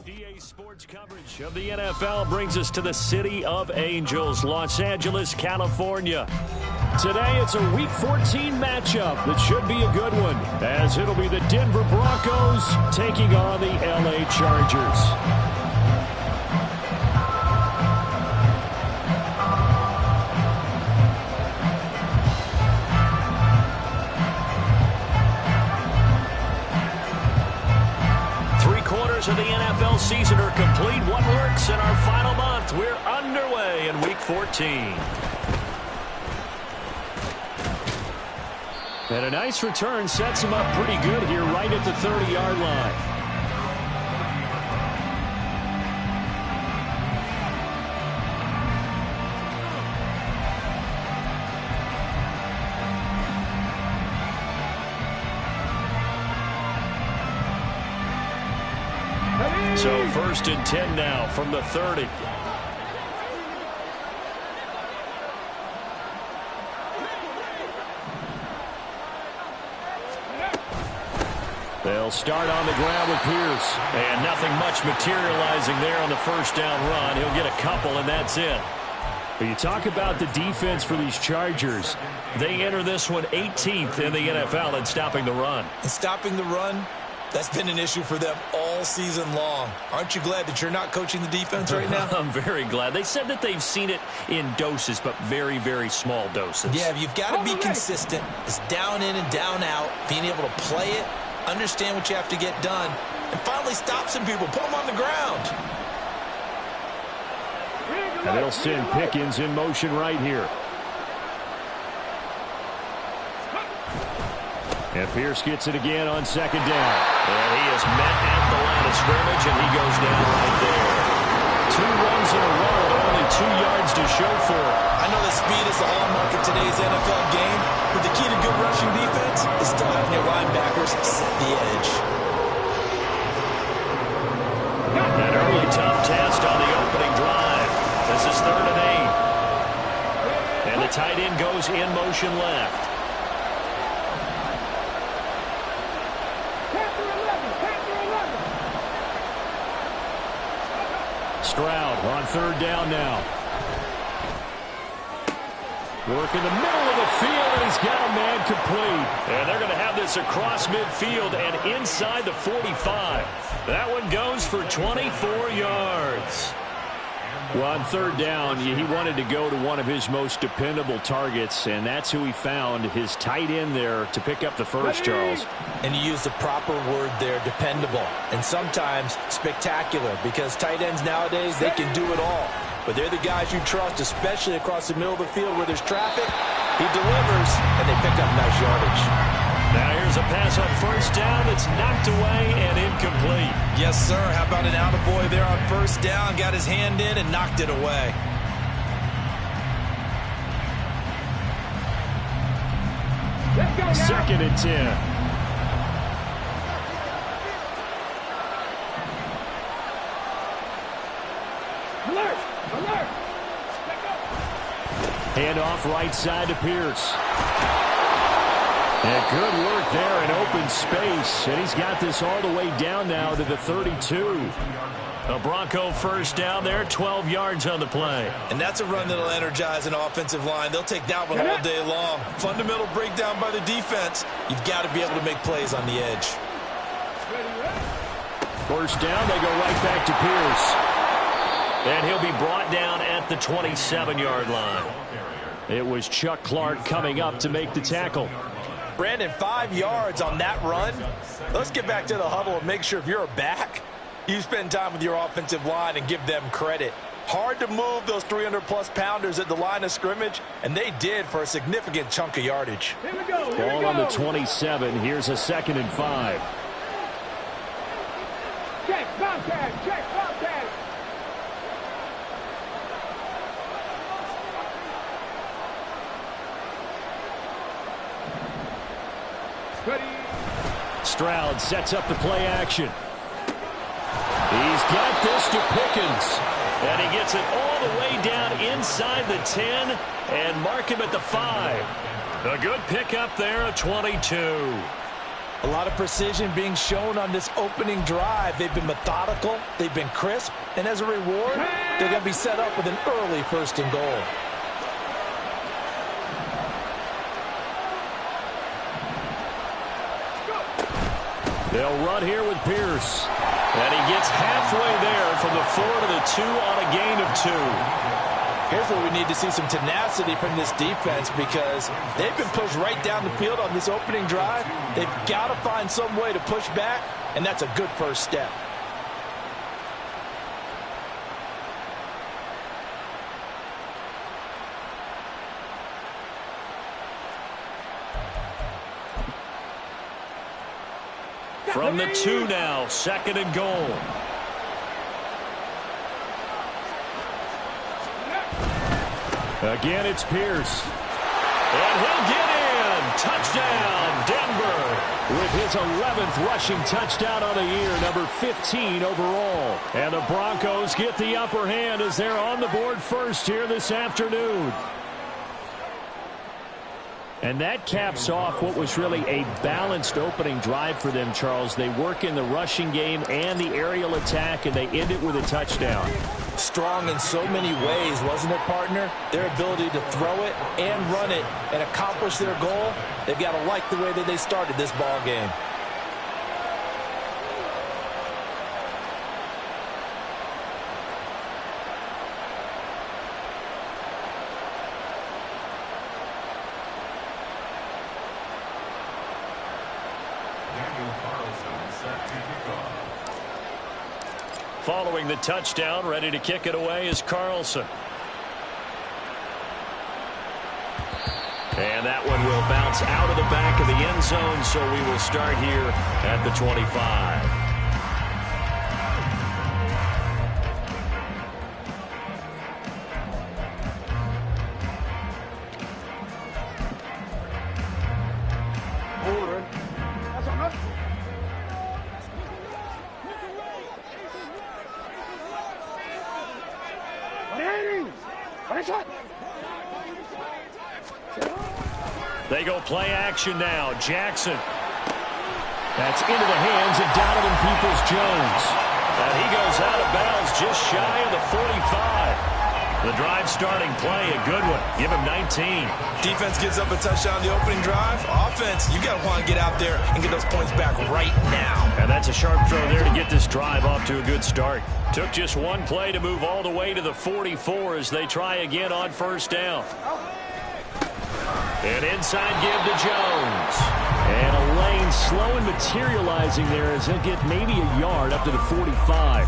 EA Sports coverage of the NFL brings us to the City of Angels, Los Angeles, California. Today, it's a Week 14 matchup that should be a good one, as it'll be the Denver Broncos taking on the LA Chargers. 3/4 of the NFL season are complete. What works in our final month? We're underway in Week 14. And a nice return sets him up pretty good here right at the 30-yard line. So 1st and 10 now from the 30. They'll start on the ground with Pierce. And nothing much materializing there on the first down run. He'll get a couple, and that's it. But you talk about the defense for these Chargers. They enter this one 18th in the NFL in stopping the run. And stopping the run, that's been an issue for them all season long. Aren't you glad that you're not coaching the defense right now? I'm very glad. They said that they've seen it in doses, but very, very small doses. Yeah, you've got to be consistent. It's down in and down out, being able to play it, understand what you have to get done, and finally stop some people, put them on the ground. And they'll send Pickens in motion right here. And Pierce gets it again on 2nd down. And he is met at the line of scrimmage, and he goes down right there. 2 runs in a row, only 2 yards to show for it. I know that speed is the hallmark of today's NFL game, but the key to good rushing defense is still having your linebackers set the edge. An early tough test on the opening drive. This is 3rd and 8. And the tight end goes in motion left. Stroud on 3rd down now. Work in the middle of the field, and he's got a man complete. And they're going to have this across midfield and inside the 45. That one goes for 24 yards. Well, on 3rd down, he wanted to go to one of his most dependable targets, and that's who he found, his tight end there to pick up the first, Charles. And you use the proper word there, dependable, and sometimes spectacular, because tight ends nowadays, they can do it all. But they're the guys you trust, especially across the middle of the field where there's traffic. He delivers, and they pick up nice yardage. Now here's a pass on 1st down that's knocked away and incomplete. Yes, sir. How about an attaboy there on 1st down? Got his hand in and knocked it away. Let's go, guys. 2nd and 10. Alert! Alert! Handoff right side to Pierce. And good work there in open space. And he's got this all the way down now to the 32. A Bronco 1st down there, 12 yards on the play. And that's a run that'll energize an offensive line. They'll take that one all day long. Fundamental breakdown by the defense. You've got to be able to make plays on the edge. 1st down, they go right back to Pierce. And he'll be brought down at the 27-yard line. It was Chuck Clark coming up to make the tackle. Brandon, 5 yards on that run. Let's get back to the huddle and make sure if you're a back, you spend time with your offensive line and give them credit. Hard to move those 300-plus pounders at the line of scrimmage, and they did for a significant chunk of yardage. Here we go. Ball on the 27. Here's a 2nd and 5. Check, Bobcat, check, Bobcat. Stroud sets up the play action. He's got this to Pickens. And he gets it all the way down inside the 10 and mark him at the 5. A good pickup there, a 22. A lot of precision being shown on this opening drive. They've been methodical, they've been crisp, and as a reward, they're going to be set up with an early 1st and goal. They'll run here with Pierce. And he gets halfway there from the 4 to the 2 on a gain of 2. Here's where we need to see some tenacity from this defense because they've been pushed right down the field on this opening drive. They've got to find some way to push back, and that's a good first step. From the 2 now, 2nd and goal. Again, it's Pierce. And he'll get in. Touchdown, Denver. With his 11th rushing touchdown on the year, number 15 overall. And the Broncos get the upper hand as they're on the board first here this afternoon. And that caps off what was really a balanced opening drive for them, Charles. They work in the rushing game and the aerial attack, and they end it with a touchdown. Strong in so many ways, wasn't it, partner? Their ability to throw it and run it and accomplish their goal, they've got to like the way that they started this ball game. Following the touchdown, ready to kick it away is Carlson. And that one will bounce out of the back of the end zone, so we will start here at the 25. They go play action now. Jackson. That's into the hands of Donovan Peoples-Jones. And he goes out of bounds just shy of the 45. The drive starting play, a good one. Give him 19. Defense gives up a touchdown on the opening drive. Offense, you got to want to get out there and get those points back right now. And that's a sharp throw there to get this drive off to a good start. Took just one play to move all the way to the 44 as they try again on 1st down. An inside give to Jones. And a lane slow and materializing there as he'll get maybe a yard up to the 45.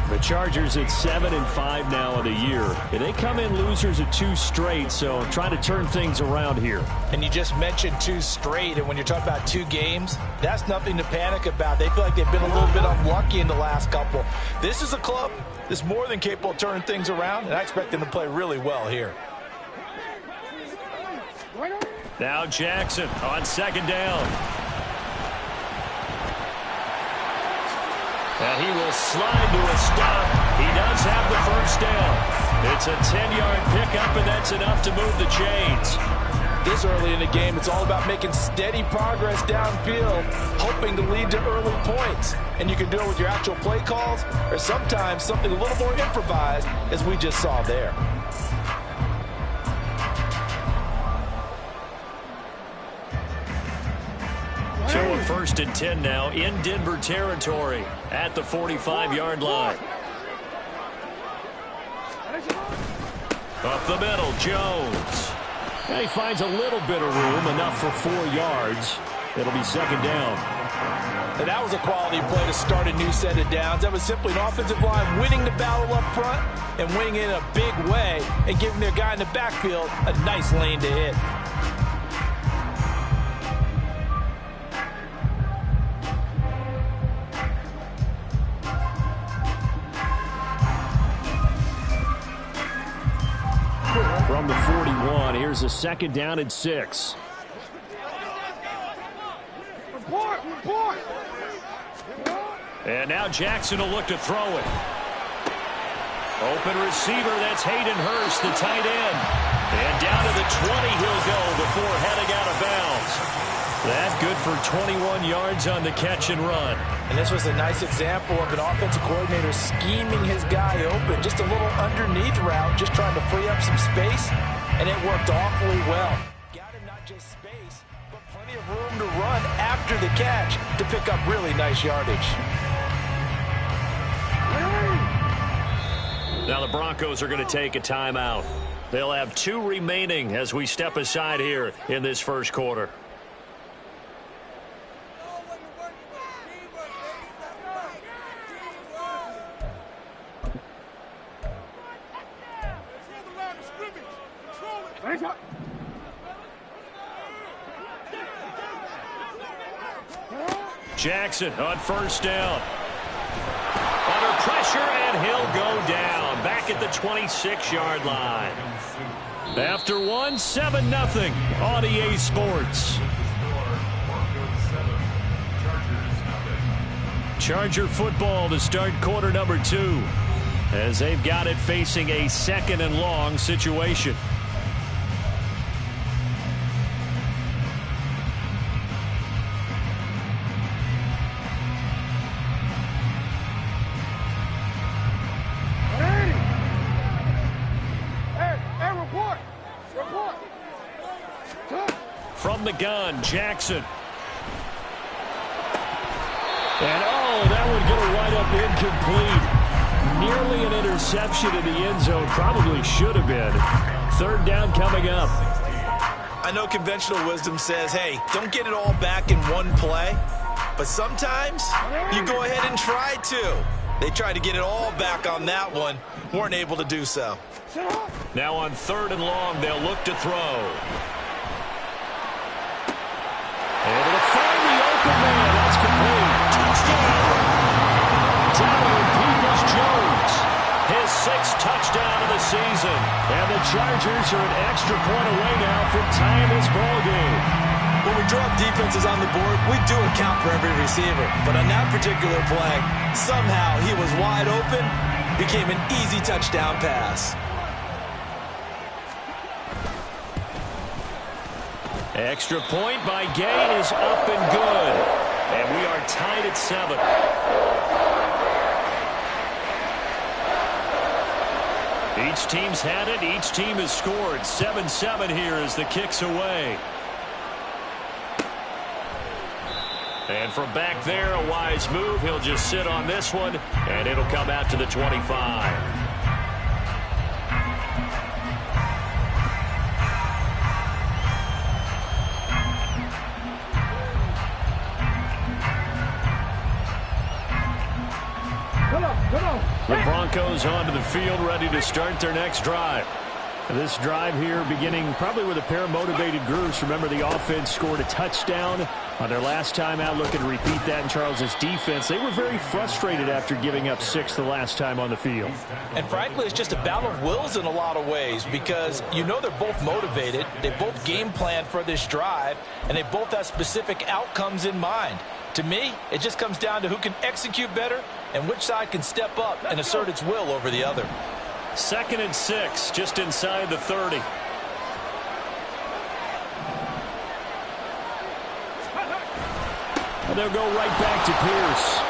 The Chargers at 7-5 now of the year. And they come in losers of 2 straight, so trying to turn things around here. And you just mentioned 2 straight, and when you're talking about 2 games, that's nothing to panic about. They feel like they've been a little bit unlucky in the last couple. This is a club that's more than capable of turning things around, and I expect them to play really well here. Now Jackson on 2nd down. And he will slide to a stop. He does have the 1st down. It's a 10-yard pickup, and that's enough to move the chains. This early in the game, it's all about making steady progress downfield, hoping to lead to early points. And you can do it with your actual play calls or sometimes something a little more improvised, as we just saw there. So a 1st and 10 now in Denver territory at the 45-yard line. Up the middle, Jones. And he finds a little bit of room, enough for 4 yards. It'll be 2nd down. And that was a quality play to start a new set of downs. That was simply an offensive line winning the battle up front and winning it in a big way and giving their guy in the backfield a nice lane to hit. From the 41, here's a 2nd down and 6. Report. And now Jackson will look to throw it. Open receiver, that's Hayden Hurst, the tight end. And down to the 20 he'll go before heading out of bounds. That good for 21 yards on the catch and run. And this was a nice example of an offensive coordinator scheming his guy open. Just a little underneath route, just trying to free up some space, and it worked awfully well. Got him not just space, but plenty of room to run after the catch to pick up really nice yardage. Now the Broncos are going to take a timeout. They'll have 2 remaining as we step aside here in this first quarter. Jackson on first down. Under pressure, and he'll go down. Back at the 26-yard line. After 1, 7-0 on EA Sports. Charger football to start quarter number 2. As they've got it facing a 2nd and long situation. From the gun, Jackson. And that would get a wide up incomplete. Nearly an interception in the end zone. Probably should have been. 3rd down coming up. I know conventional wisdom says, hey, don't get it all back in one play. But sometimes you go ahead and try to. They tried to get it all back on that one. Weren't able to do so. Now on 3rd and long, they'll look to throw. Able to find the open man. That's complete. Touchdown. Tyler Peoples-Jones. His 6th touchdown of the season. And the Chargers are an extra point away now from tying this ball game. When we draw up defenses on the board, we do account for every receiver. But on that particular play, somehow he was wide open, became an easy touchdown pass. Extra point by Gay is up and good. And we are tied at 7. Each team's had it. Each team has scored. 7-7 here as the kick's away. And from back there, a wise move. He'll just sit on this one, and it'll come out to the 25. The Broncos onto the field, ready to start their next drive. This drive here beginning probably with a pair of motivated groups. Remember, the offense scored a touchdown on their last time out. Looking to repeat that in Charles's defense. They were very frustrated after giving up 6 the last time on the field. And frankly, it's just a battle of wills in a lot of ways because you know they're both motivated. They both game planned for this drive, and they both have specific outcomes in mind. To me, it just comes down to who can execute better and which side can step up and assert its will over the other. 2nd and 6, just inside the 30. And they'll go right back to Pierce.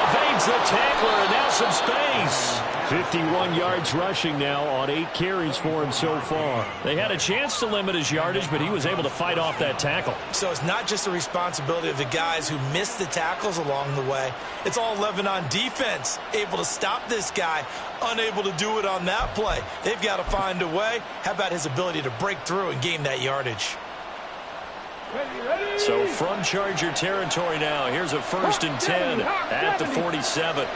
Evades the tackler, and now some space. 51 yards rushing now on 8 carries for him so far. They had a chance to limit his yardage, but he was able to fight off that tackle. So it's not just the responsibility of the guys who missed the tackles along the way. It's all 11 on defense, able to stop this guy, unable to do it on that play. They've got to find a way. How about his ability to break through and gain that yardage? So from Charger territory now, here's a 1st and 10 at the 47.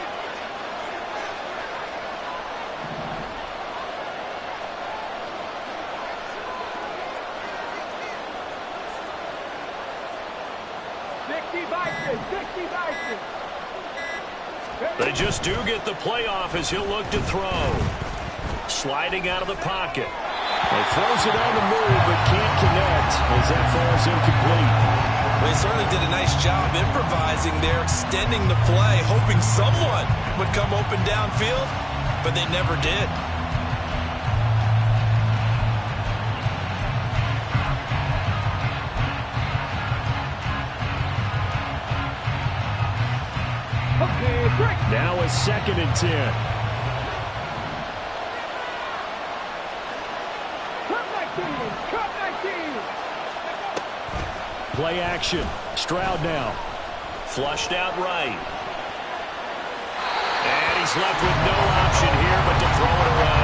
They just do get the playoff as he'll look to throw. Sliding out of the pocket. He throws it on the move, but can't connect as that falls incomplete. They certainly did a nice job improvising there, extending the play, hoping someone would come open downfield, but they never did. Now a 2nd and 10. Play action. Stroud now. Flushed out right. And he's left with no option here but to throw it away.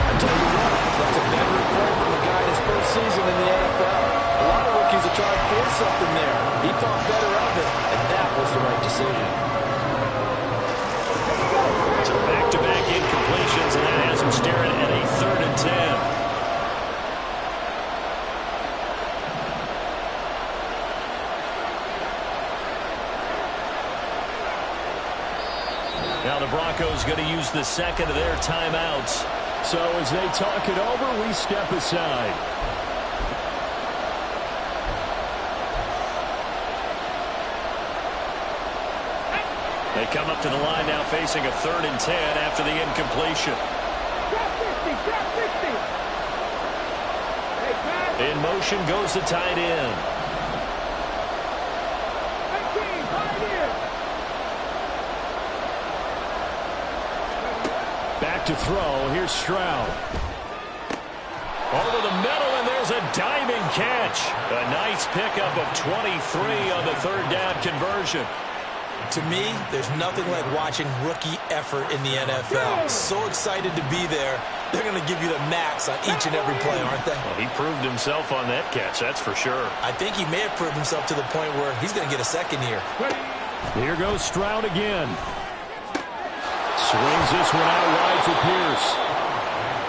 I tell you what, that's a veteran play from a guy in his first season in the NFL. A lot of rookies are trying to force something there. He thought better of it, and that was the right decision. So back-to-back incompletions, and that has him staring at a 3rd and 10. Now the Broncos going to use the 2nd of their timeouts. So as they talk it over, we step aside. They come up to the line now facing a 3rd and 10 after the incompletion. In motion goes the tight end. Back to throw. Here's Stroud. Over the middle, and there's a diving catch. A nice pickup of 23 on the 3rd down conversion. To me, there's nothing like watching rookie effort in the NFL. So excited to be there. They're going to give you the max on each and every play, aren't they? Well, he proved himself on that catch, that's for sure. I think he may have proved himself to the point where he's going to get a 2nd here. Here goes Stroud again. Swings this one out wide for Pierce.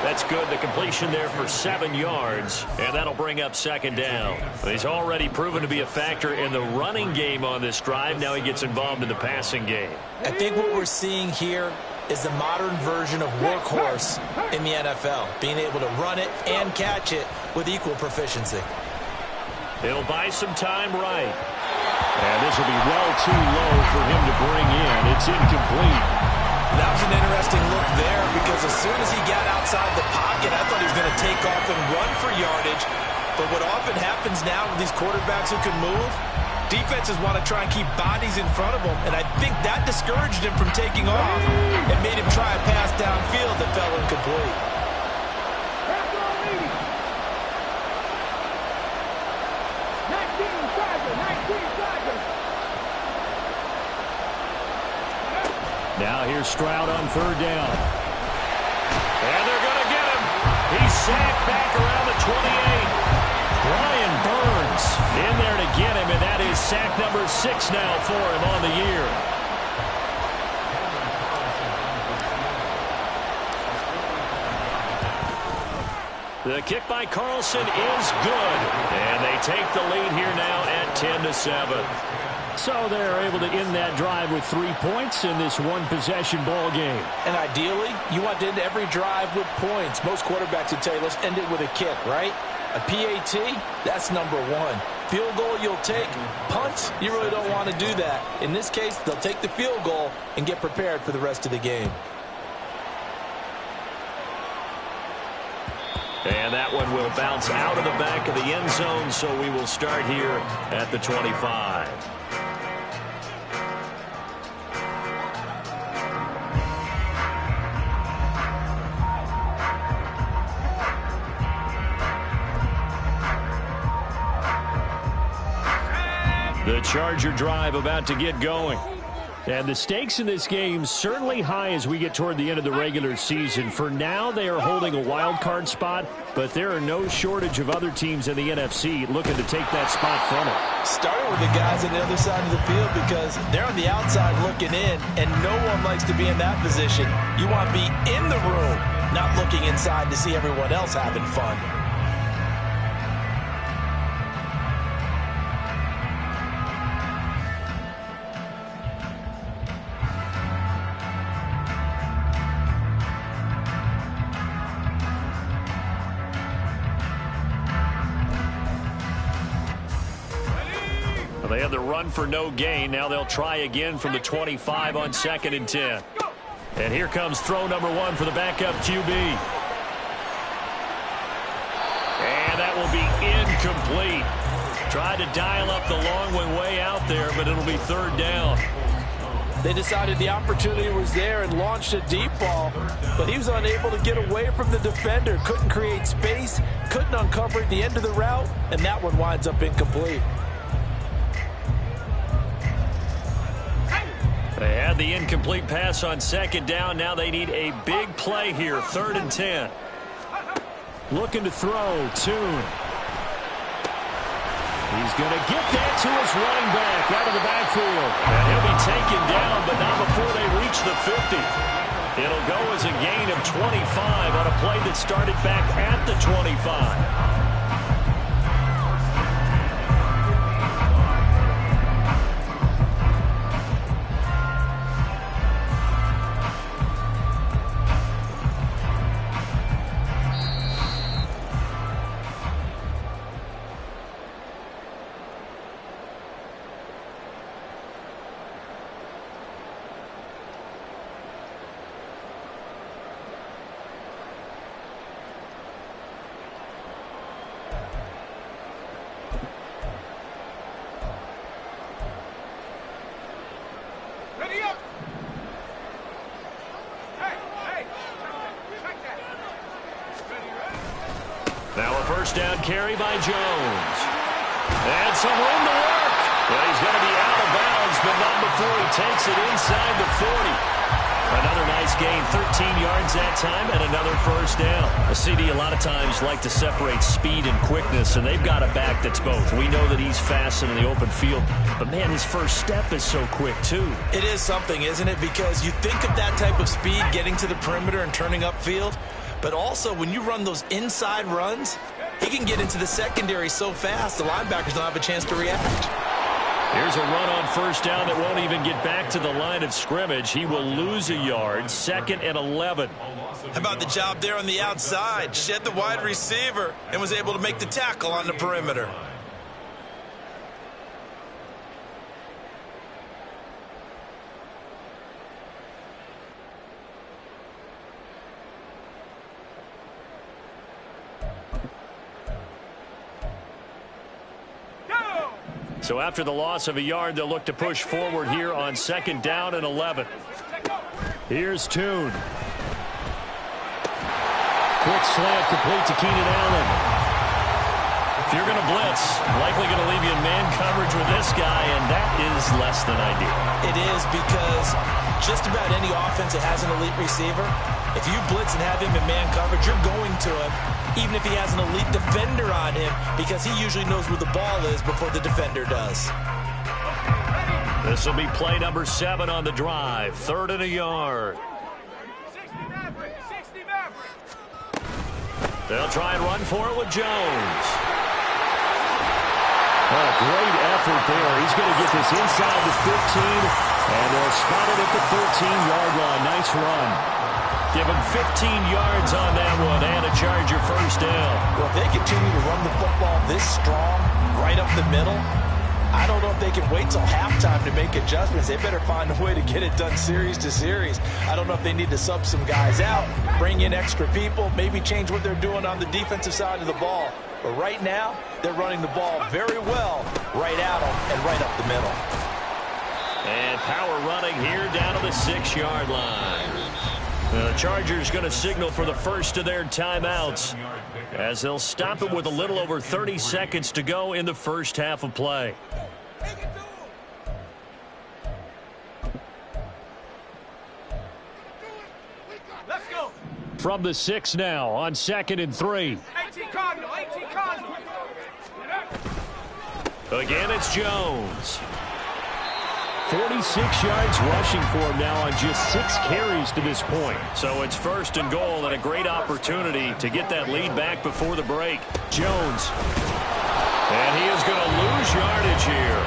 That's good. The completion there for 7 yards, and that'll bring up 2nd down. He's already proven to be a factor in the running game on this drive. Now he gets involved in the passing game. I think what we're seeing here is the modern version of workhorse in the NFL, being able to run it and catch it with equal proficiency. It'll buy some time right. And this will be well too low for him to bring in. It's incomplete. That was an interesting look there because as soon as he got outside the pocket, I thought he was going to take off and run for yardage. But what often happens now with these quarterbacks who can move, defenses want to try and keep bodies in front of them, and I think that discouraged him from taking off and made him try a pass downfield that fell incomplete. Now here's Stroud on 3rd down. And they're going to get him. He's sacked back around the 28. Brian Burns in there to get him, and that is sack number 6 now for him on the year. The kick by Carlson is good. And they take the lead here now at 10-7. So they're able to end that drive with 3 points in this one-possession ball game. And ideally, you want to end every drive with points. Most quarterbacks would tell you, let's end it with a kick, right? A PAT, that's number 1. Field goal you'll take. Punts, you really don't want to do that. In this case, they'll take the field goal and get prepared for the rest of the game. And that one will bounce out of the back of the end zone, so we will start here at the 25. The Charger drive about to get going. And the stakes in this game certainly high as we get toward the end of the regular season. For now, they are holding a wild card spot, but there are no shortage of other teams in the NFC looking to take that spot from them. Starting with the guys on the other side of the field because they're on the outside looking in, and no one likes to be in that position. You want to be in the room, not looking inside to see everyone else having fun. They had the run for no gain. Now they'll try again from the 25 on 2nd and 10. And here comes throw number 1 for the backup QB. And that will be incomplete. Tried to dial up the long one way out there, but it'll be 3rd down. They decided the opportunity was there and launched a deep ball, but he was unable to get away from the defender. Couldn't create space, couldn't uncover the end of the route, and that one winds up incomplete. They had the incomplete pass on second down. Now they need a big play here, 3rd and 10. Looking to throw, Tune. He's going to get that to his running back out of the backfield. And he'll be taken down, but not before they reach the 50. It'll go as a gain of 25 on a play that started back at the 25. Now a first down carry by Jones. And some room to work. Well, he's going to be out of bounds, but not before he takes it inside the 40. Another nice gain, 13 yards that time, and another first down. A CD a lot of times like to separate speed and quickness, and they've got a back that's both. We know that he's fast in the open field, but, man, his first step is so quick, too. It is something, isn't it? Because you think of that type of speed getting to the perimeter and turning upfield, but also when you run those inside runs, he can get into the secondary so fast the linebackers don't have a chance to react. Here's a run on first down that won't even get back to the line of scrimmage. He will lose a yard, 2nd and 11. How about the job there on the outside? Shed the wide receiver and was able to make the tackle on the perimeter. So after the loss of a yard, they'll look to push forward here on 2nd down and 11. Here's Tune. Quick slant complete to Keenan Allen. If you're going to blitz, likely going to leave you in man coverage with this guy, and that is less than ideal. It is, because just about any offense that has an elite receiver, if you blitz and have him in man coverage, you're going to him, even if he has an elite defender on him, because he usually knows where the ball is before the defender does. This will be play number 7 on the drive. 3rd and a yard. They'll try and run for it with Jones. Oh, great effort there. He's going to get this inside the 15, and they'll spot it at the 13-yard line. Nice run. Give him 15 yards on that one and a Charger first down. Well, if they continue to run the football this strong, right up the middle, I don't know if they can wait till halftime to make adjustments. They better find a way to get it done series to series. I don't know if they need to sub some guys out, bring in extra people, maybe change what they're doing on the defensive side of the ball. But right now, they're running the ball very well right at them and right up the middle. And power running here down to the 6-yard line. The Chargers going to signal for the first of their timeouts as they'll stop it with a little over 30 seconds to go in the first half of play. Let's go. From the 6 now on 2nd and 3. 18 Cardinal, 18 Cardinal. Again, it's Jones. 46 yards rushing for him now on just 6 carries to this point. So it's 1st and goal and a great opportunity to get that lead back before the break. Jones. And he is going to lose yardage here.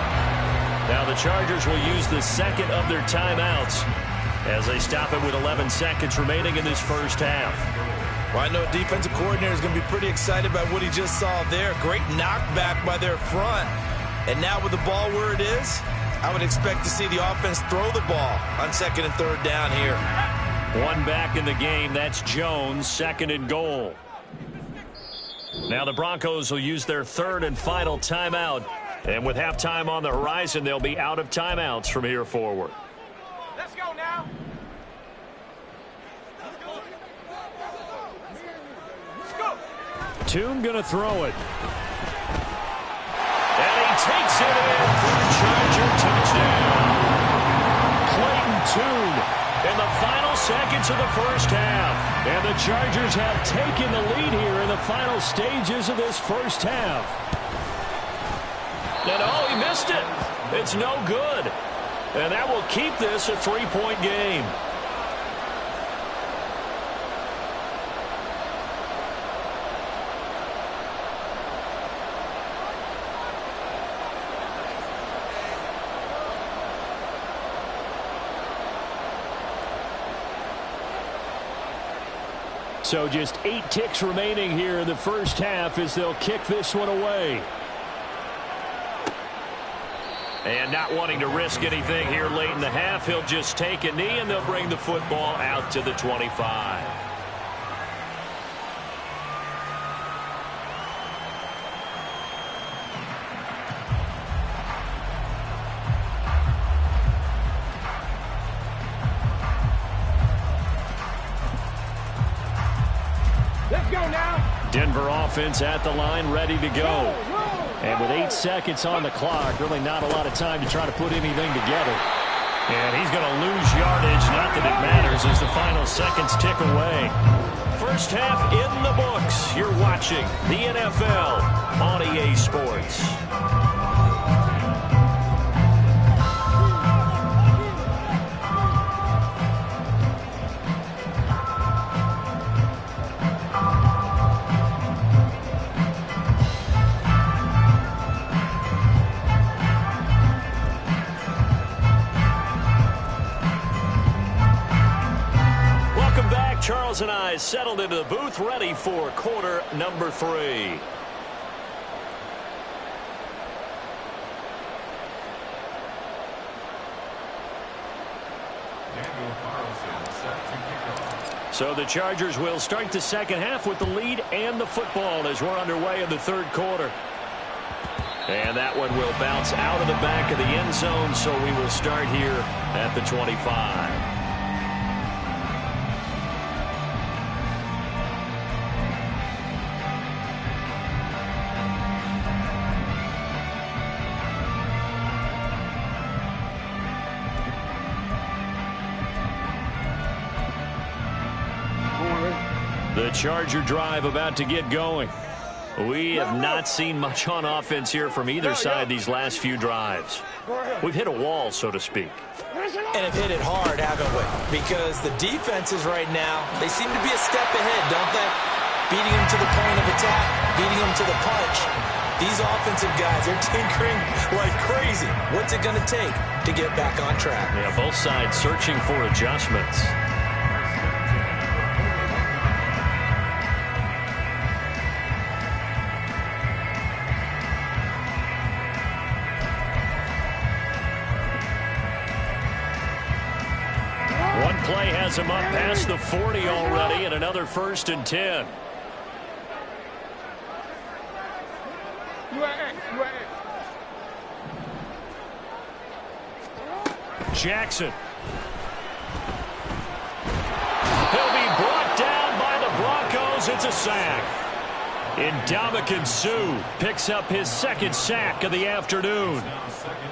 Now the Chargers will use the 2nd of their timeouts as they stop it with 11 seconds remaining in this first half. Well, I know defensive coordinator is going to be pretty excited about what he just saw there. Great knockback by their front. And now with the ball where it is, I would expect to see the offense throw the ball on 2nd and 3rd down here. One back in the game. That's Jones, 2nd and goal. Now the Broncos will use their 3rd and final timeout. And with halftime on the horizon, they'll be out of timeouts from here forward. Let's go now. Let's go. Toon gonna throw it. And he takes it in for a Charger touchdown. Clayton Toon in the final seconds of the first half. And the Chargers have taken the lead here in the final stages of this first half. And oh, he missed it. It's no good. And that will keep this a 3-point game. So just 8 ticks remaining here in the first half as they'll kick this one away. And not wanting to risk anything here late in the half, he'll just take a knee and they'll bring the football out to the 25. Let's go now. Denver offense at the line, ready to go. And with 8 seconds on the clock, really not a lot of time to try to put anything together. And he's going to lose yardage. Not that it matters as the final seconds tick away. First half in the books. You're watching the NFL on EA Sports. Charles and I settled into the booth ready for quarter number 3. So the Chargers will start the second half with the lead and the football as we're underway in the third quarter. And that one will bounce out of the back of the end zone, so we will start here at the 25. The Charger drive about to get going. We have not seen much on offense here from either side these last few drives. We've hit a wall, so to speak. And have hit it hard, haven't we? Because the defenses right now, they seem to be a step ahead, don't they? Beating them to the point of attack, beating them to the punch. These offensive guys, they're tinkering like crazy. What's it going to take to get back on track? Yeah, both sides searching for adjustments. Play has him up past the 40 already, and another 1st and 10. Jackson. He'll be brought down by the Broncos. It's a sack. Ndamukong Suh picks up his 2nd sack of the afternoon.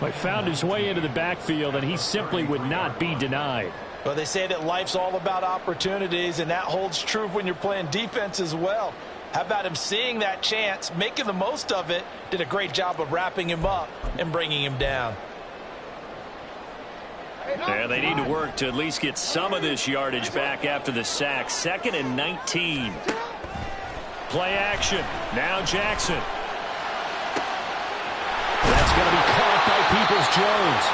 He found his way into the backfield, and he simply would not be denied. Well, they say that life's all about opportunities, and that holds true when you're playing defense as well. How about him seeing that chance, making the most of it, did a great job of wrapping him up and bringing him down. And they need to work to at least get some of this yardage back after the sack. 2nd and 19. Play action. Now Jackson. That's going to be caught by Peoples-Jones.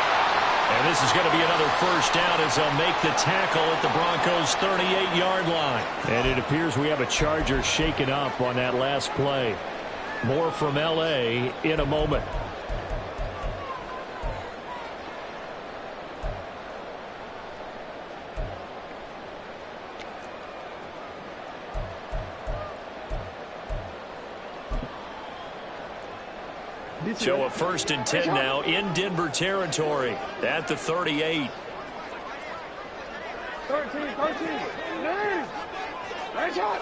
And this is going to be another 1st down as they'll make the tackle at the Broncos' 38-yard line. And it appears we have a Charger shaken up on that last play. More from L.A. in a moment. So a 1st and 10 now in Denver territory at the 38. 13. Nice shot.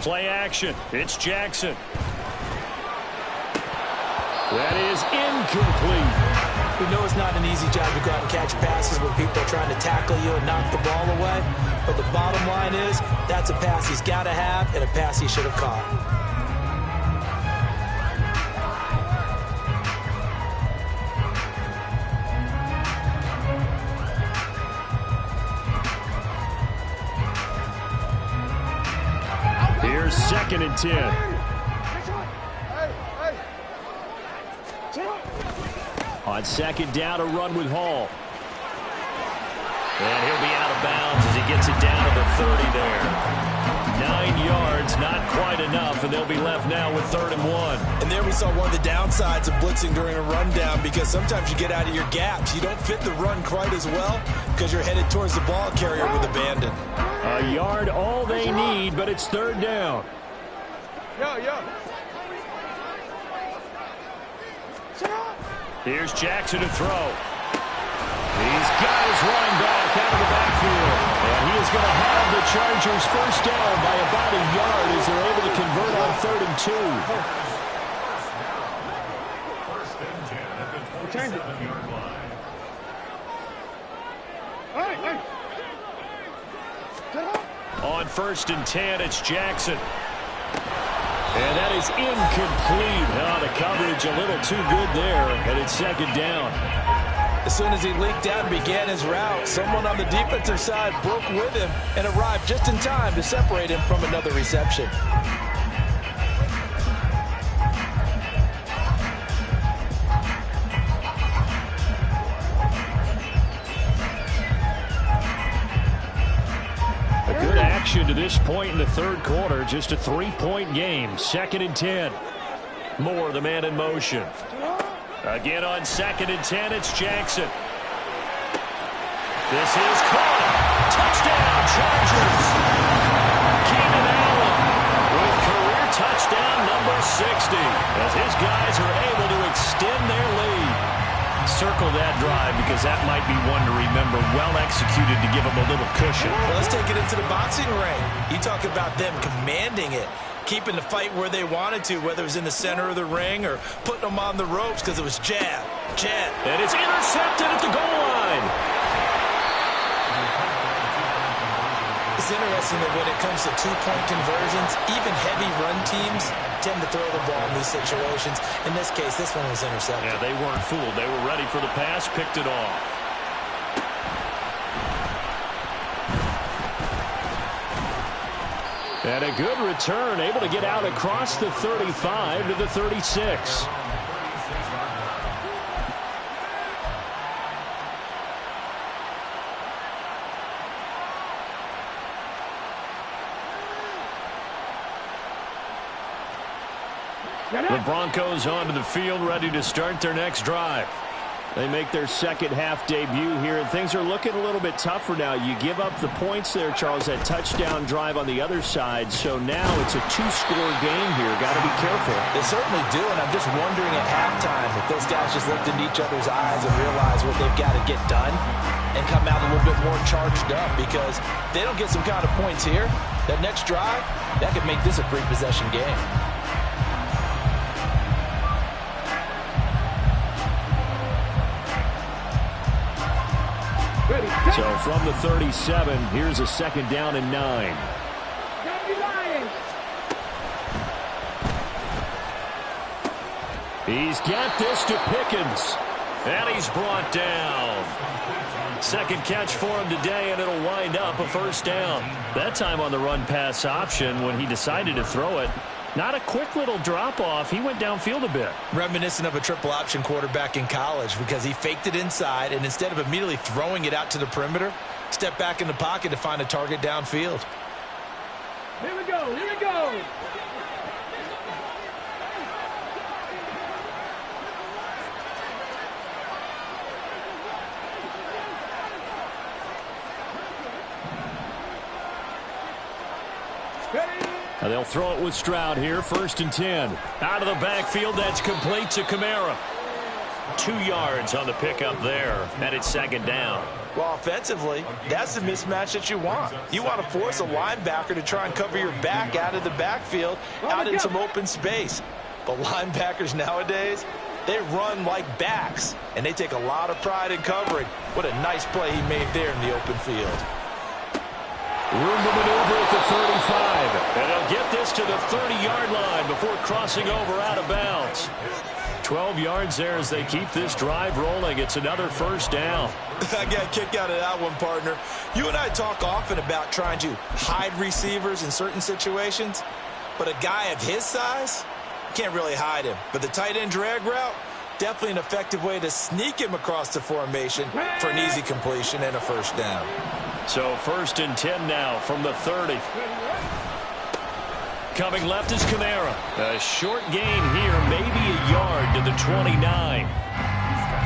Play action. It's Jackson. That is incomplete. We know it's not an easy job to go out and catch passes when people are trying to tackle you and knock the ball away. But the bottom line is, that's a pass he's got to have and a pass he should have caught. Here's 2nd and 10. On 2nd down, a run with Hall. And he'll be out of bounds as he gets it down to the 30 there. 9 yards, not quite enough, and they'll be left now with 3rd and 1. And there we saw one of the downsides of blitzing during a rundown, because sometimes you get out of your gaps. You don't fit the run quite as well because you're headed towards the ball carrier with abandon. A yard, all they need, but it's 3rd down. Yo. Here's Jackson to throw. He's got his running back out of the backfield. And he is going to have the Chargers first down by about a yard as they're able to convert on 3rd and 2. Change it. Hey. On 1st and 10, it's Jackson. And that is incomplete. Oh, the coverage a little too good there, and it's 2nd down. As soon as he leaked out and began his route, someone on the defensive side broke with him and arrived just in time to separate him from another reception. Good action to this point in the 3rd quarter. Just a 3-point game. 2nd and 10. Moore, the man in motion. Again on 2nd and 10, it's Jackson. This is caught. Touchdown, Chargers. Keenan Allen with career touchdown number 60 as his guys are able to extend their lead. Circle that drive because that might be one to remember. Well executed to give them a little cushion. Well, let's take it into the boxing ring. You talk about them commanding it, keeping the fight where they wanted to, whether it was in the center of the ring or putting them on the ropes because it was jab. And it's intercepted at the goal line. It's interesting that when it comes to two-point conversions, even heavy run teams tend to throw the ball in these situations. In this case, this one was intercepted. Yeah, they weren't fooled. They were ready for the pass, picked it off. And a good return, able to get out across the 35 to the 36. The Broncos onto the field, ready to start their next drive. They make their second half debut here, and things are looking a little bit tougher now. You give up the points there, Charles, that touchdown drive on the other side. So now it's a 2-score game here. Got to be careful. They certainly do, and I'm just wondering at halftime if those guys just looked into each other's eyes and realized what they've got to get done and come out a little bit more charged up, because if they don't get some kind of points here, that next drive, that could make this a three-possession game. So from the 37, here's a 2nd down and 9. He's got this to Pickens. And he's brought down. Second catch for him today, and it'll wind up a first down. That time on the run-pass option when he decided to throw it. Not a quick little drop-off. He went downfield a bit. Reminiscent of a triple option quarterback in college, because he faked it inside, and instead of immediately throwing it out to the perimeter, stepped back in the pocket to find a target downfield. Here we go. Now they'll throw it with Stroud here, 1st and 10. Out of the backfield, that's complete to Kamara. 2 yards on the pickup there, and it's second down. Well, offensively, that's the mismatch that you want. You want to force a linebacker to try and cover your back out of the backfield, out in some open space. But linebackers nowadays, they run like backs, and they take a lot of pride in covering. What a nice play he made there in the open field. Room to maneuver at the 35. And they'll get this to the 30-yard line before crossing over out of bounds. 12 yards there as they keep this drive rolling. It's another first down. I got a kick out of that one, partner. You and I talk often about trying to hide receivers in certain situations, but a guy of his size, can't really hide him. But the tight end drag route, definitely an effective way to sneak him across the formation for an easy completion and a first down. So 1st and 10 now from the 30. Coming left is Kamara. A short gain here, maybe a yard to the 29.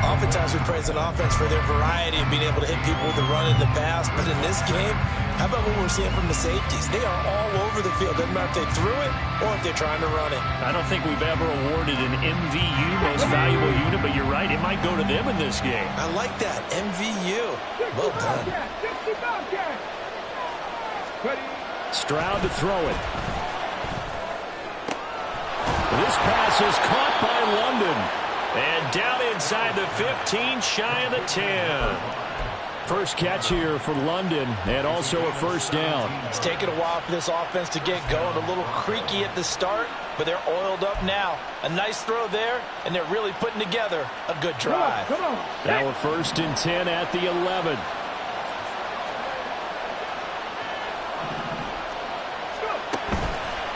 Oftentimes we praise an offense for their variety of being able to hit people with the run in the pass. But in this game, how about what we're seeing from the safeties? They are all over the field. Doesn't matter if they threw it or if they're trying to run it. I don't think we've ever awarded an MVU, most valuable unit, but you're right. It might go to them in this game. I like that. MVU. Well done. Stroud to throw it. This pass is caught by London. And down inside the 15, shy of the 10. First catch here for London, and also a first down. It's taken a while for this offense to get going. A little creaky at the start, but they're oiled up now. A nice throw there, and they're really putting together a good drive. Come on. Now a 1st and 10 at the 11.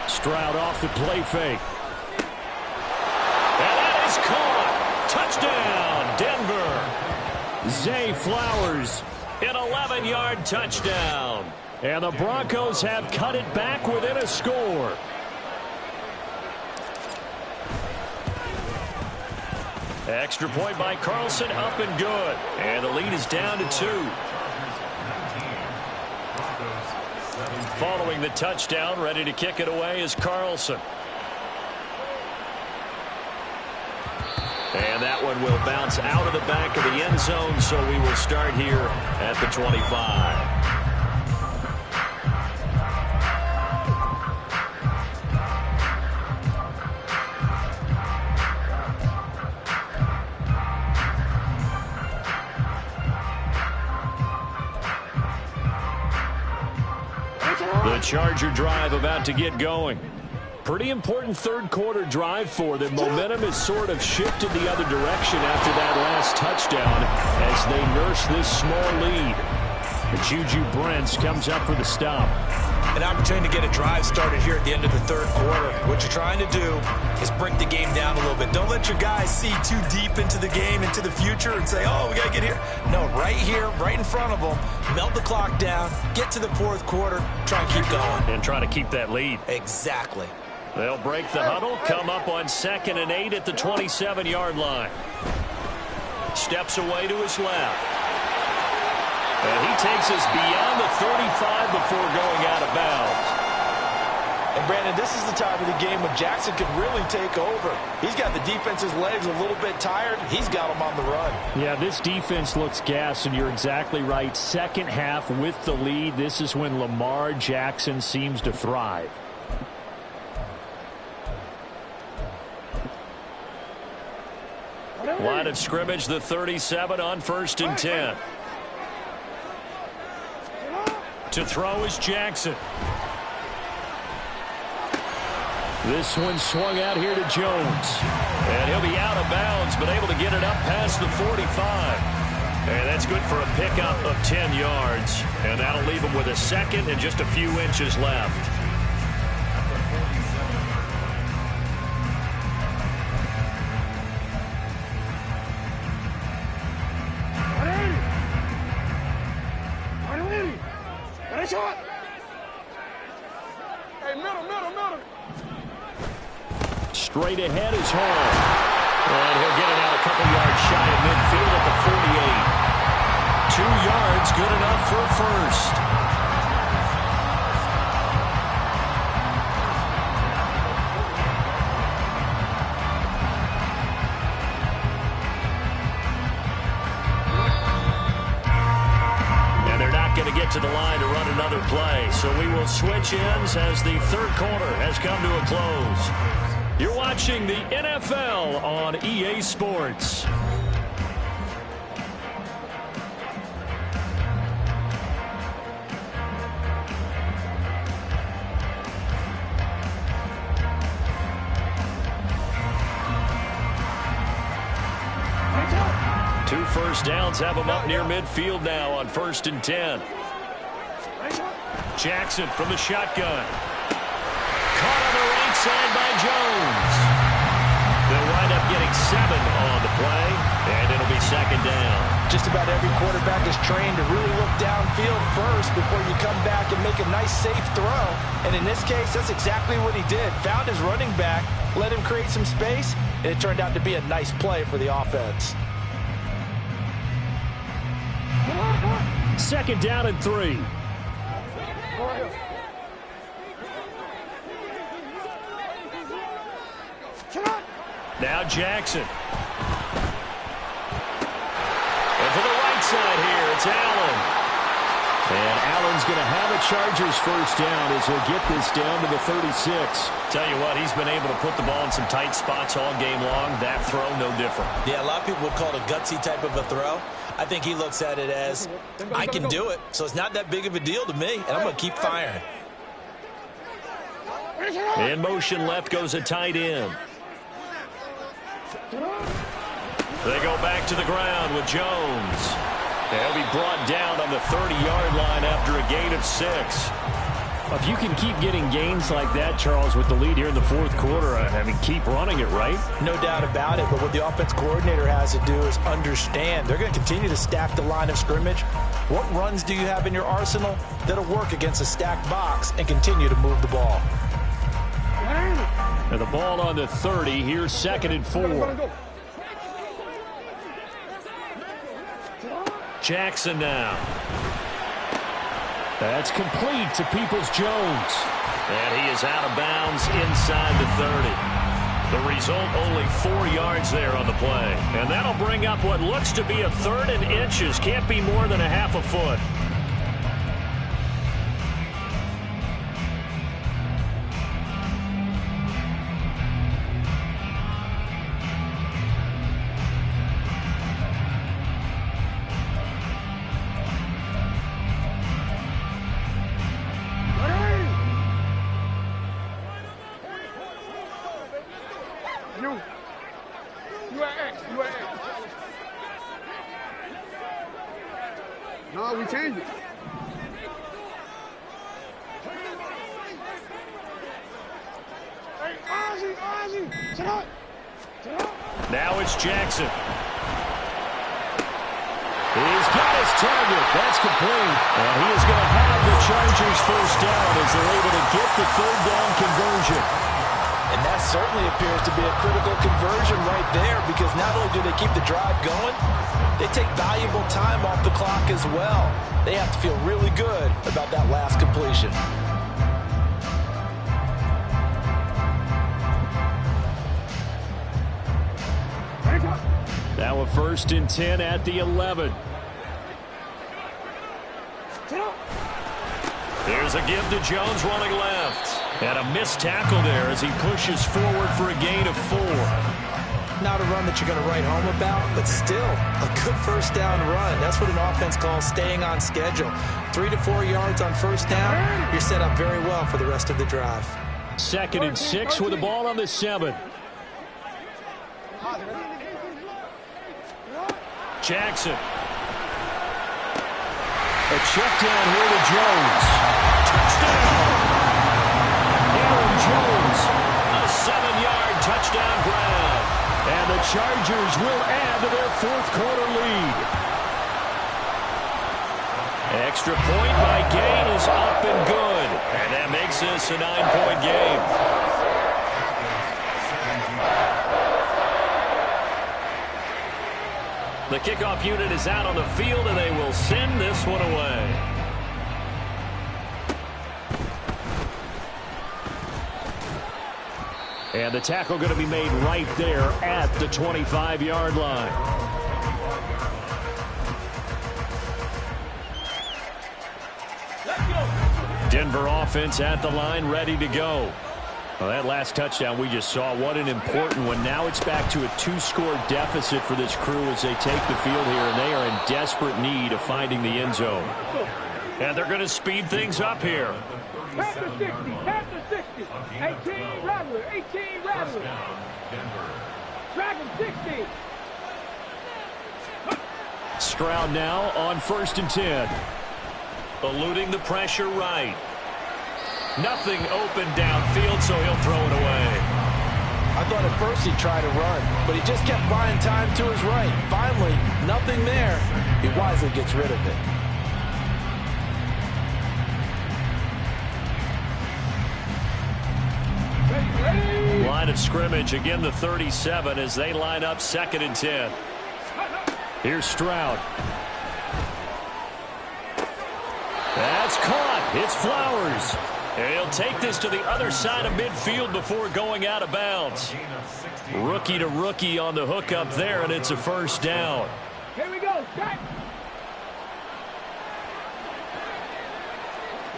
Stroud off the play fake. And that is caught. Touchdown, Denver. Zay Flowers, an 11-yard touchdown. And the Broncos have cut it back within a score. Extra point by Carlson, up and good. And the lead is down to 2. Following the touchdown, ready to kick it away is Carlson. And that one will bounce out of the back of the end zone, so we will start here at the 25. The Charger drive about to get going. Pretty important third quarter drive for them. Momentum has sort of shifted the other direction after that last touchdown as they nurse this small lead. Juju Brents comes up for the stop. An opportunity to get a drive started here at the end of the third quarter. What you're trying to do is break the game down a little bit. Don't let your guys see too deep into the game, into the future, and say, oh, we got to get here. No, right here, right in front of them, melt the clock down, get to the fourth quarter, try and keep going. And try to keep that lead. Exactly. They'll break the huddle, come up on 2nd and 8 at the 27-yard line. Steps away to his left. And he takes us beyond the 35 before going out of bounds. And, Brandon, this is the time of the game when Jackson could really take over. He's got the defense's legs a little bit tired. He's got them on the run. Yeah, this defense looks gassed, and you're exactly right. Second half with the lead, this is when Lamar Jackson seems to thrive. Line of scrimmage, the 37 on 1st and 10. To throw is Jackson. This one swung out here to Jones. And he'll be out of bounds, but able to get it up past the 45. And that's good for a pickup of 10 yards. And that'll leave him with a second and just a few inches left. Hey, middle. Straight ahead is Hall. And he'll get it out a couple yards shy of midfield at the 48. 2 yards, good enough for a first. to the line to run another play. So we will switch ends as the third quarter has come to a close. You're watching the NFL on EA Sports. Two first downs have him up near midfield now on 1st and 10. Jackson from the shotgun. Caught on the right side by Jones. They'll wind up getting 7 on the play, and it'll be 2nd down. Just about every quarterback is trained to really look downfield first before you come back and make a nice, safe throw. And in this case, that's exactly what he did. Found his running back, let him create some space, and it turned out to be a nice play for the offense. 2nd down and 3. Now Jackson. And to the right side here, it's Allen. And Allen's going to have a Chargers first down as he'll get this down to the 36. Tell you what, he's been able to put the ball in some tight spots all game long. That throw, no different. Yeah, a lot of people would call it a gutsy type of a throw. I think he looks at it as, I can do it, so it's not that big of a deal to me, and I'm going to keep firing. In motion left goes a tight end. They go back to the ground with Jones. They'll be brought down on the 30-yard line after a gain of 6. If you can keep getting gains like that, Charles, with the lead here in the 4th quarter, I mean, keep running it, right? No doubt about it, but what the offense coordinator has to do is understand. They're going to continue to stack the line of scrimmage. What runs do you have in your arsenal that'll work against a stacked box and continue to move the ball? And the ball on the 30, here's 2nd and 4. Jackson now. That's complete to Peoples-Jones. And he is out of bounds inside the 30. The result, only 4 yards there on the play. And that'll bring up what looks to be a 3rd and inches. Can't be more than a half a foot. No, we changed it. Hey, Ozzy, sit up. Now it's Jackson. He's got his target. That's complete. And he is going to have the Chargers first down as they're able to get the 3rd down conversion. And that certainly appears to be a critical conversion right there, because not only do they keep the drive going, they take valuable time off the clock as well. They have to feel really good about that last completion. Now a 1st and 10 at the 11. Here's a give to Jones running left. And a missed tackle there as he pushes forward for a gain of 4. Not a run that you're going to write home about, but still a good first down run. That's what an offense calls staying on schedule. 3 to 4 yards on first down, you're set up very well for the rest of the drive. 2nd and 6 with the ball on the 7. Jackson. A check down here to Jones. Touchdown! Aaron Jones, a 7-yard touchdown grab. And the Chargers will add to their 4th quarter lead. Extra point by Gay is up and good. And that makes this a 9-point game. The kickoff unit is out on the field, and they will send this one away. And the tackle going to be made right there at the 25-yard line. Denver offense at the line, ready to go. Well, that last touchdown we just saw, what an important one. Now it's back to a 2-score deficit for this crew as they take the field here, and they are in desperate need of finding the end zone. And they're going to speed things up here. Pass to 60, pass to 60. 18 Rattler, 18 Rattler. Drag him 60. Stroud now on 1st and 10. Eluding the pressure right. Nothing open downfield, so he'll throw it away. I thought at first he'd try to run, but he just kept buying time to his right. Finally, nothing there. He wisely gets rid of it. Line of scrimmage, again the 37 as they line up 2nd and 10. Here's Stroud. That's caught. It's Flowers. And he'll take this to the other side of midfield before going out of bounds. Rookie to rookie on the hook up there, and it's a 1st down. Here we go. Set.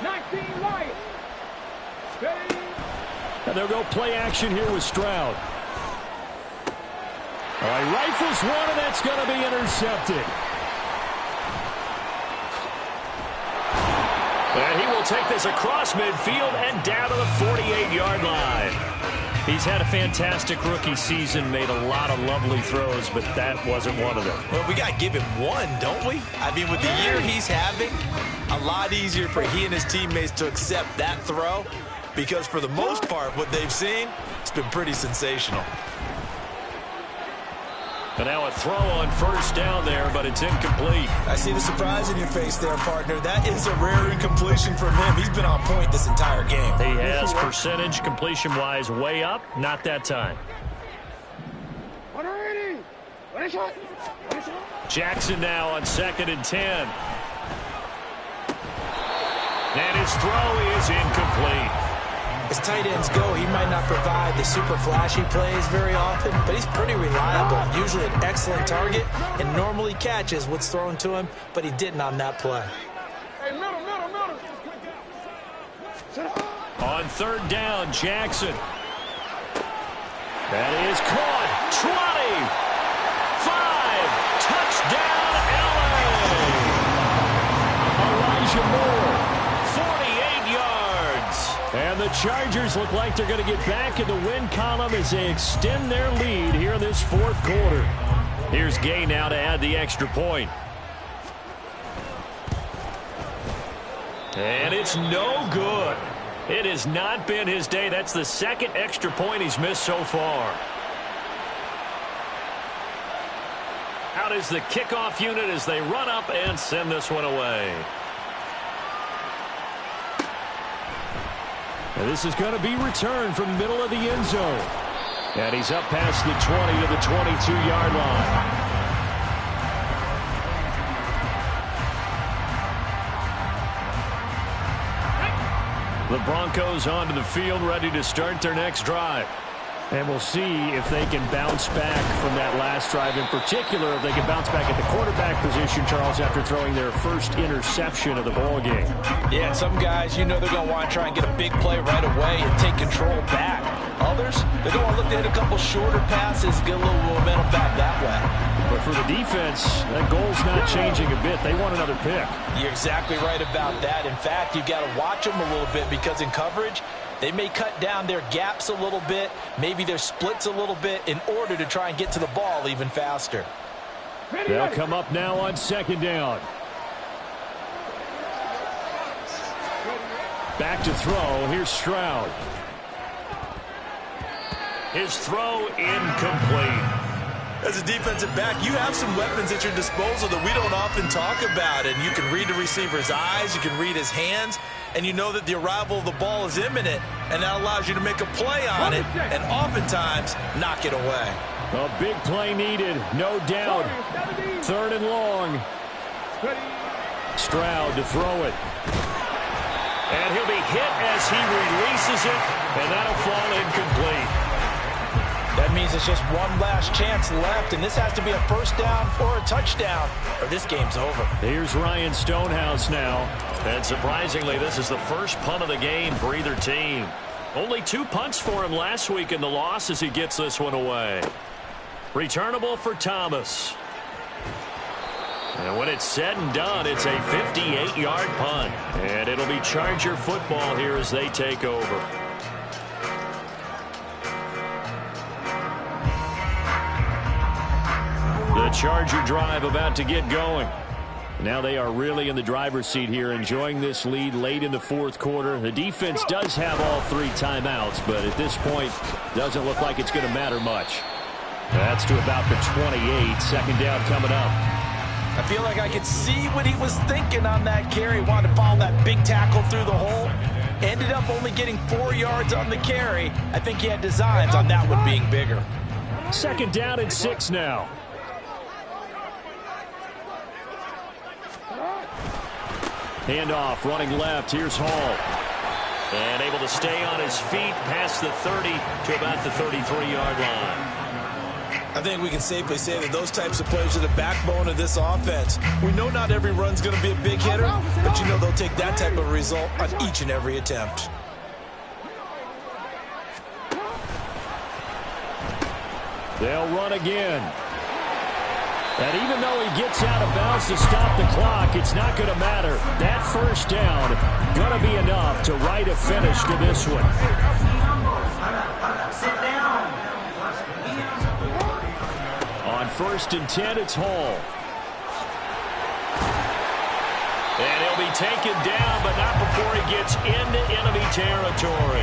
19 Lions. Ready. And they'll go play action here with Stroud. All right, rifles one, and that's going to be intercepted. And he will take this across midfield and down to the 48-yard line. He's had a fantastic rookie season, made a lot of lovely throws, but that wasn't one of them. Well, we got to give him one, don't we? I mean, with the year he's having, a lot easier for he and his teammates to accept that throw because for the most part, what they've seen, it's been pretty sensational. And now a throw on 1st down there, but it's incomplete. I see the surprise in your face there, partner. That is a rare incompletion from him. He's been on point this entire game. He has percentage completion-wise way up. Not that time. Jackson now on 2nd and 10. And his throw is incomplete. As tight ends go, he might not provide the super flashy plays very often, but he's pretty reliable, usually an excellent target, and normally catches what's thrown to him, but he didn't on that play. Hey, middle. On 3rd down, Jackson. That is caught. 20. Touchdown, LA. Elijah Moore, 48 yards. And the Chargers look like they're going to get back in the win column as they extend their lead here in this 4th quarter. Here's Gay now to add the extra point. And it's no good. It has not been his day. That's the 2nd extra point he's missed so far. Out is the kickoff unit as they run up and send this one away. And this is going to be returned from the middle of the end zone. And he's up past the 20 to the 22-yard line. The Broncos onto the field, ready to start their next drive. And we'll see if they can bounce back from that last drive. In particular, if they can bounce back at the quarterback position, Charles, after throwing their first interception of the ball game. Yeah, some guys, they're going to want to try and get a big play right away and take control back. Others, they're going to look to hit a couple shorter passes, get a little momentum back that way. But for the defense, that goal's not changing a bit. They want another pick. You're exactly right about that. In fact, you've got to watch them a little bit because in coverage, they may cut down their gaps a little bit, maybe their splits a little bit in order to try and get to the ball even faster. They'll come up now on 2nd down. Back to throw. Here's Stroud. His throw incomplete. As a defensive back, you have some weapons at your disposal that we don't often talk about. And you can read the receiver's eyes, you can read his hands, and you know that the arrival of the ball is imminent, and that allows you to make a play on it and oftentimes knock it away. A big play needed, no doubt. 3rd and long. Stroud to throw it. And he'll be hit as he releases it, and that'll fall incomplete. That means it's just one last chance left, and this has to be a first down or a touchdown, or this game's over. Here's Ryan Stonehouse now. And surprisingly, this is the first punt of the game for either team. Only 2 punts for him last week in the loss as he gets this one away. Returnable for Thomas. And when it's said and done, it's a 58-yard punt. And it'll be Charger football here as they take over. The Charger drive about to get going. Now they are really in the driver's seat here, enjoying this lead late in the fourth quarter. The defense does have all 3 timeouts, but at this point, doesn't look like it's going to matter much. That's to about the 28. Second down coming up. I feel like I could see what he was thinking on that carry. Wanted to follow that big tackle through the hole. Ended up only getting 4 yards on the carry. I think he had designs on that one being bigger. Second down and 6 now. Handoff, running left. Here's Hall. And able to stay on his feet past the 30 to about the 33-yard line. I think we can safely say that those types of plays are the backbone of this offense. We know not every run's going to be a big hitter, but you know they'll take that type of result on each and every attempt. They'll run again. And even though he gets out of bounds to stop the clock, it's not going to matter. That first down going to be enough to write a finish to this one. On 1st and 10, it's Hall. And he'll be taken down, but not before he gets into enemy territory.